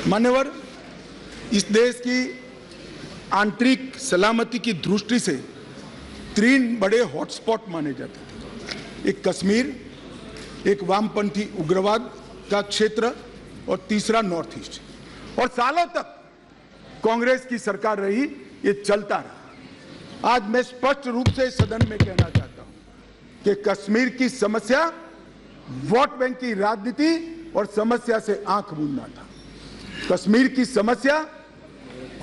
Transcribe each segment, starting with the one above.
मान्यवर, इस देश की आंतरिक सलामती की दृष्टि से 3 बड़े हॉटस्पॉट माने जाते थे। एक कश्मीर, एक वामपंथी उग्रवाद का क्षेत्र और तीसरा नॉर्थ ईस्ट। और सालों तक कांग्रेस की सरकार रही, ये चलता रहा। आज मैं स्पष्ट रूप से सदन में कहना चाहता हूं कि कश्मीर की समस्या वोट बैंक की राजनीति और समस्या से आंख मूंदना था। कश्मीर की समस्या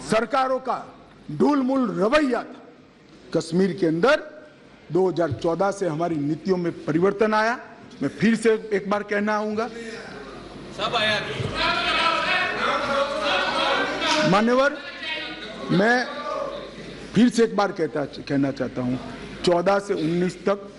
सरकारों का ढूलमूल रवैया था। कश्मीर के अंदर 2014 से हमारी नीतियों में परिवर्तन आया। मैं फिर से एक बार कहना आऊंगा, सब आया। मान्यवर, मैं फिर से एक बार कहना चाहता हूं, 14 से 19 तक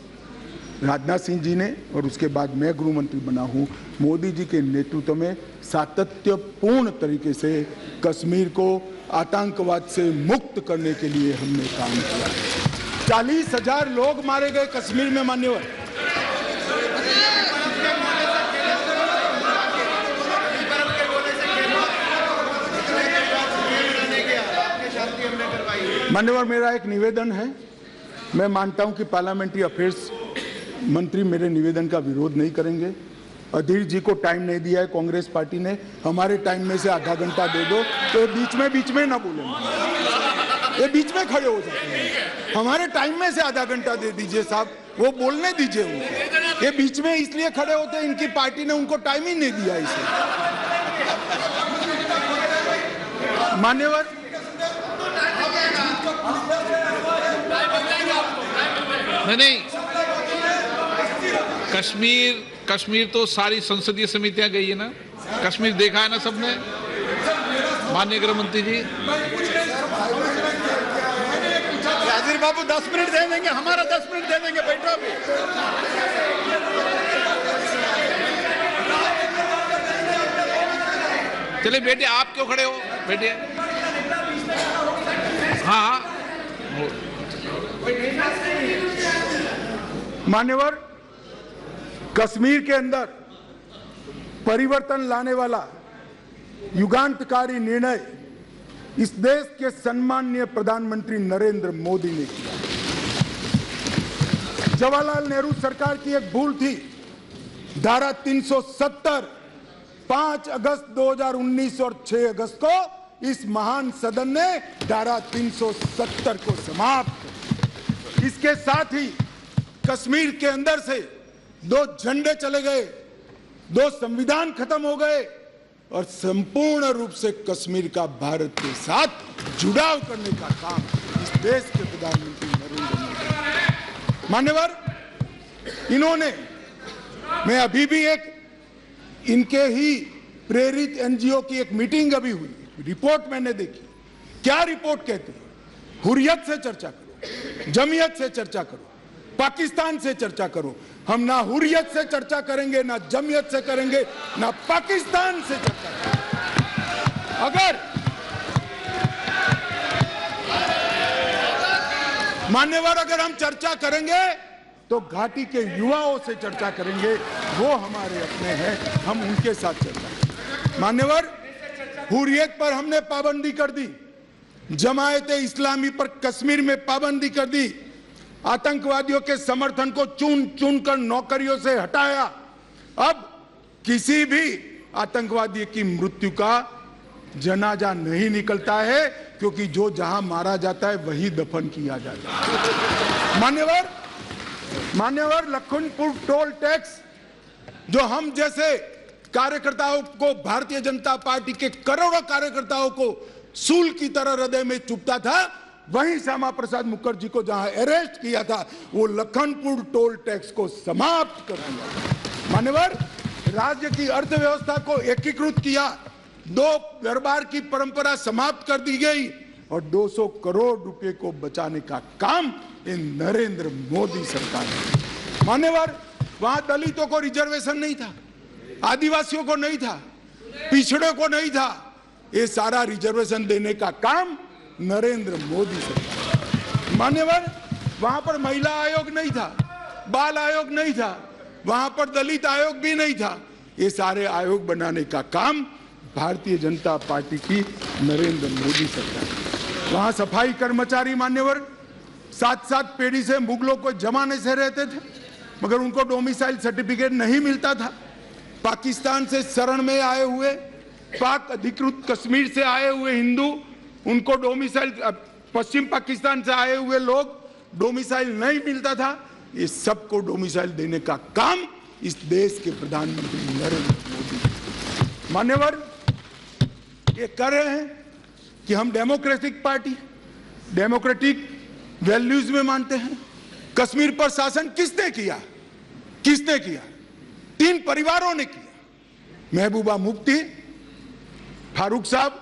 राजनाथ सिंह जी ने और उसके बाद मैं गृह मंत्री बना हूं, मोदी जी के नेतृत्व में सातत्यपूर्ण तरीके से कश्मीर को आतंकवाद से मुक्त करने के लिए हमने काम किया। 40,000 लोग मारे गए कश्मीर में। मान्यवर, मेरा एक निवेदन है। मैं मानता हूं कि पार्लियामेंट्री अफेयर्स मंत्री मेरे निवेदन का विरोध नहीं करेंगे। अधीर जी को टाइम नहीं दिया है कांग्रेस पार्टी ने, हमारे टाइम में से आधा घंटा दे दो तो ये बीच में ना बोलेंगे, ये बीच में खड़े हो जाते हैं। हमारे टाइम में से आधा घंटा दे दीजिए साहब, वो बोलने दीजिए उनको। ये बीच में इसलिए खड़े होते हैं, इनकी पार्टी ने उनको टाइम ही नहीं दिया इसे। मान्यवर, नहीं, कश्मीर तो सारी संसदीय समितियां गई है ना, कश्मीर देखा है ना सबने। माननीय गृह मंत्री जी, राजीव बाबू 10 मिनट दे देंगे, हमारा 10 मिनट दे देंगे, बैठो अभी। चले बेटे, आप क्यों खड़े हो, बेटे। हाँ, मान्यवर, कश्मीर के अंदर परिवर्तन लाने वाला युगांतकारी निर्णय इस देश के सम्माननीय प्रधानमंत्री नरेंद्र मोदी ने किया। जवाहरलाल नेहरू सरकार की एक भूल थी। धारा 370 5 अगस्त 2019 और 6 अगस्त को इस महान सदन ने धारा 370 को समाप्त किया। इसके साथ ही कश्मीर के अंदर से 2 झंडे चले गए, 2 संविधान खत्म हो गए और संपूर्ण रूप से कश्मीर का भारत के साथ जुड़ाव करने का काम इस देश के प्रधानमंत्री नरेंद्र मोदी। मान्यवर, इन्होंने, मैं अभी भी एक इनके ही प्रेरित एनजीओ की एक मीटिंग अभी हुई, रिपोर्ट मैंने देखी। क्या रिपोर्ट कहती है? हुर्रियत से चर्चा करो, जमीयत से चर्चा करो, पाकिस्तान से चर्चा करो। हम ना हुर्रियत से चर्चा करेंगे, ना जमीयत से करेंगे, ना पाकिस्तान से चर्चा करेंगे। अगर मान्यवर, अगर हम चर्चा करेंगे तो घाटी के युवाओं से चर्चा करेंगे, वो हमारे अपने हैं, हम उनके साथ चर्चा करेंगे। मान्यवर, हुर्रियत पर हमने पाबंदी कर दी, जमायते इस्लामी पर कश्मीर में पाबंदी कर दी, आतंकवादियों के समर्थन को चुन चुन कर नौकरियों से हटाया। अब किसी भी आतंकवादी की मृत्यु का जनाजा नहीं निकलता है, क्योंकि जो जहां मारा जाता है वही दफन किया जाता है। मान्यवर, लखनपुर टोल टैक्स जो हम जैसे कार्यकर्ताओं को, भारतीय जनता पार्टी के करोड़ों कार्यकर्ताओं को सूल की तरह हृदय में चुभता था, वहीं श्यामा प्रसाद मुखर्जी को जहां अरेस्ट किया था, वो लखनपुर टोल टैक्स को समाप्त कर दिया। मान्यवर, राज्य की अर्थव्यवस्था को एकीकृत किया, 2 दरबार की परंपरा समाप्त कर दी गई और 200 करोड़ रुपए को बचाने का काम इन नरेंद्र मोदी सरकार ने। मान्यवर, वहां दलितों को रिजर्वेशन नहीं था, आदिवासियों को नहीं था, पिछड़े को नहीं था। ये सारा रिजर्वेशन देने का काम नरेंद्र मोदी सरकार। मान्यवर, वहां पर महिला आयोग नहीं था, बाल आयोग नहीं था, वहां पर दलित आयोग भी नहीं था। ये सारे आयोग बनाने का काम भारतीय जनता पार्टी की नरेंद्र मोदी सरकार। वहां सफाई कर्मचारी मान्यवर 7-7 पीढ़ी से मुगलों को जमाने से रहते थे, मगर उनको डोमिसाइल सर्टिफिकेट नहीं मिलता था। पाकिस्तान से शरण में आए हुए, पाक अधिकृत कश्मीर से आए हुए हिंदू, उनको डोमिसाइल, पश्चिम पाकिस्तान से आए हुए लोग डोमिसाइल नहीं मिलता था। ये सबको डोमिसाइल देने का काम इस देश के प्रधानमंत्री नरेंद्र मोदी मान्यवर ये कर रहे हैं कि हम डेमोक्रेटिक पार्टी, डेमोक्रेटिक वैल्यूज में मानते हैं। कश्मीर पर शासन किसने किया? किसने किया? 3 परिवारों ने किया, महबूबा मुफ्ती, फारूक साहब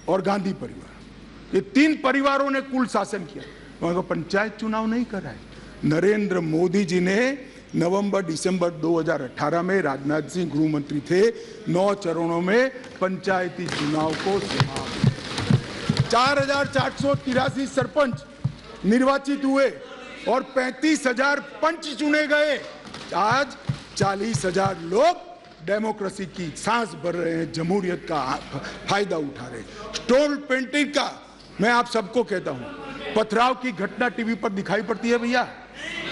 और गांधी परिवार। ये 3 परिवारों ने कुल शासन किया। वहां पंचायत चुनाव नहीं कराए। नरेंद्र मोदी जी ने नवंबर-दिसंबर 2018 में, राजनाथ सिंह गृह मंत्री थे, 9 चरणों में पंचायती चुनाव को समाप्त। 4,483 सरपंच निर्वाचित हुए और 35,000 पंच चुने गए। आज 40,000 लोग डेमोक्रेसी की सांस भर रहे हैं, जमहूरियत का फायदा उठा रहे हैं। स्टोन पेंटिंग का मैं आप सबको कहता हूं, पथराव की घटना टीवी पर दिखाई पड़ती है भैया?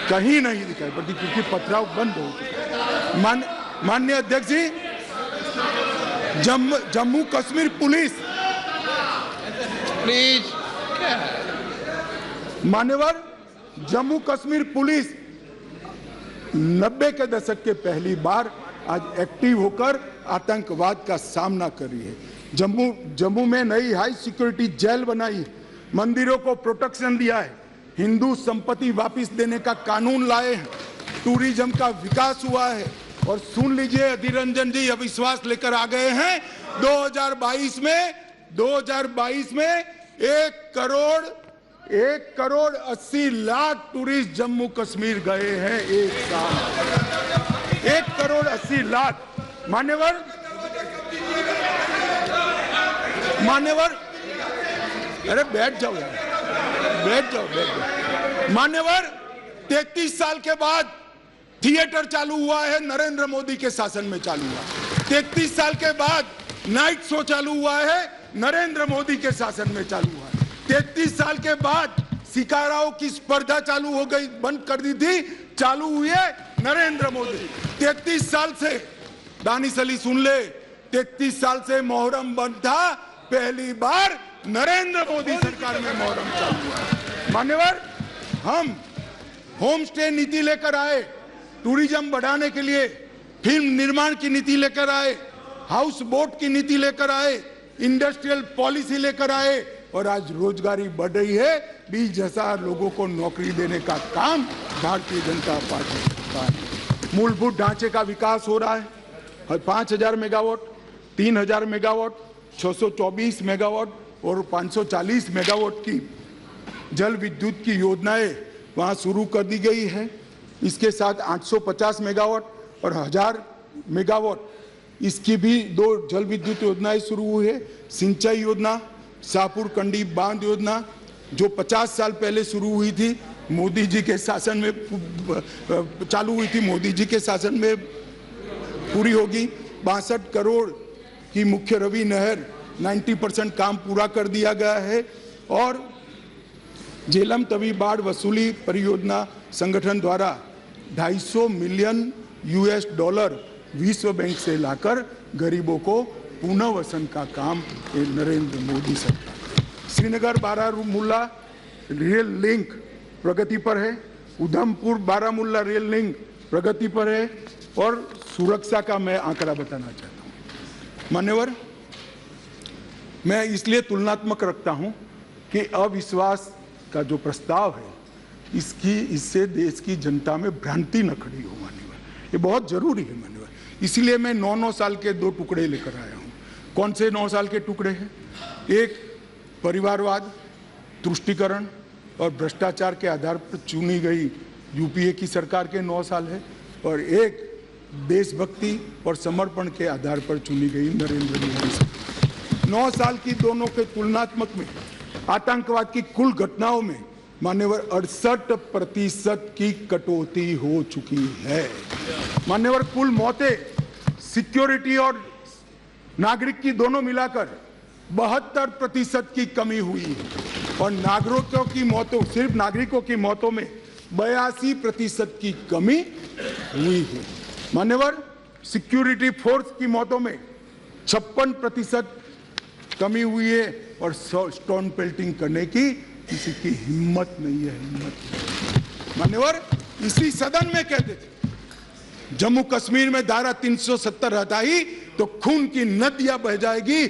कहीं नहीं दिखाई पड़ती, क्योंकि पथराव बंद हो चुका। माननीय अध्यक्ष जी, जम्मू कश्मीर पुलिस, प्लीज, मान्यवर, जम्मू कश्मीर पुलिस 90 के दशक के पहली बार आज एक्टिव होकर आतंकवाद का सामना कर रही है। जम्मू में नई हाई सिक्योरिटी जेल बनाई है, मंदिरों को प्रोटेक्शन दिया है, हिंदू संपत्ति वापस देने का कानून लाए हैं, टूरिज्म का विकास हुआ है। और सुन लीजिए, अधीर रंजन जी अविश्वास लेकर आ गए हैं। 2022 में 1 करोड़ 80 लाख टूरिस्ट जम्मू कश्मीर गए हैं एक साल। 1 करोड़ 80 लाख। मान्यवर, अरे बैठ जाओ यार, बैठ जाओ। मान्यवर, 33 साल के बाद थिएटर चालू हुआ है, नरेंद्र मोदी के शासन में चालू हुआ। 33 साल के बाद नाइट शो चालू हुआ है, नरेंद्र मोदी के शासन में चालू हुआ है। 33 साल के बाद शिकाराओं की स्पर्धा चालू हो गई, बंद कर दी थी, चालू हुई है नरेंद्र मोदी। 33 साल से, दानिश अली सुन ले, 33 साल से मोहर्रम बंद था, पहली बार नरेंद्र मोदी सरकार में मोहर्रम चालू हुआ। मान्यवर, हम होम स्टे नीति लेकर आए, टूरिज्म बढ़ाने के लिए फिल्म निर्माण की नीति लेकर आए, हाउस बोट की नीति लेकर आए, इंडस्ट्रियल पॉलिसी लेकर आए, और आज रोजगारी बढ़ रही है। 20,000 लोगों को नौकरी देने का काम भारतीय जनता पार्टी का है। मूलभूत ढांचे का विकास हो रहा है। 5,000 मेगावाट, 3,000 मेगावाट, 624 मेगावाट और 540 मेगावाट की जल विद्युत की योजनाएं वहां शुरू कर दी गई है। इसके साथ 850 मेगावाट और 1000 मेगावाट इसकी भी 2 जल विद्युत योजनाएं शुरू हुई है। सिंचाई योजना, शाहपुर कंडी बांध योजना, जो 50 साल पहले शुरू हुई थी, मोदी जी के शासन में चालू हुई थी, मोदी जी के शासन में पूरी होगी। 62 करोड़ की मुख्य रवि नहर 90% काम पूरा कर दिया गया है। और झेलम तवी बाढ़ वसूली परियोजना संगठन द्वारा 250 मिलियन $US विश्व बैंक से लाकर गरीबों को पुनर्वसन का काम नरेंद्र मोदी सरकार। श्रीनगर बारामूला रेल लिंक प्रगति पर है, उधमपुर बारामूला रेल लिंक प्रगति पर है। और सुरक्षा का मैं आंकड़ा बताना चाहता हूं मान्यवर, मैं इसलिए तुलनात्मक रखता हूं कि अविश्वास का जो प्रस्ताव है, इससे देश की जनता में भ्रांति न खड़ी हो मान्यवर, ये बहुत जरूरी है मान्यवर। इसीलिए मैं 9 साल के 2 टुकड़े लेकर आया हूं। कौन से 9 साल के टुकड़े हैं? एक परिवारवाद, तुष्टीकरण और भ्रष्टाचार के आधार पर चुनी गई यूपीए की सरकार के 9 साल है, और एक देशभक्ति और समर्पण के आधार पर चुनी गई नरेंद्र मोदी सरकार। 9 साल की दोनों के तुलनात्मक में आतंकवाद की कुल घटनाओं में मान्यवर 68% की कटौती हो चुकी है। मान्यवर, कुल मौतें सिक्योरिटी और नागरिक की दोनों मिलाकर 72% की कमी हुई है और नागरिकों की मौतों, सिर्फ नागरिकों की मौतों में 82% की कमी हुई है। मान्यवर, सिक्योरिटी फोर्स की मौतों में 56% कमी हुई है और स्टोन पेल्टिंग करने की किसी की हिम्मत नहीं है, हिम्मत नहीं। मान्यवर, इसी सदन में कहते थे जम्मू कश्मीर में धारा 370 हटाई तो खून की नदियां बह जाएगी,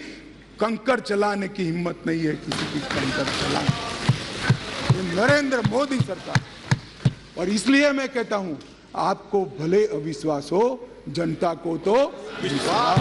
कंकड़ चलाने की हिम्मत नहीं है किसी की कंकड़ चलाने। ये नरेंद्र मोदी सरकार, और इसलिए मैं कहता हूं आपको भले अविश्वास हो, जनता को तो विश्वास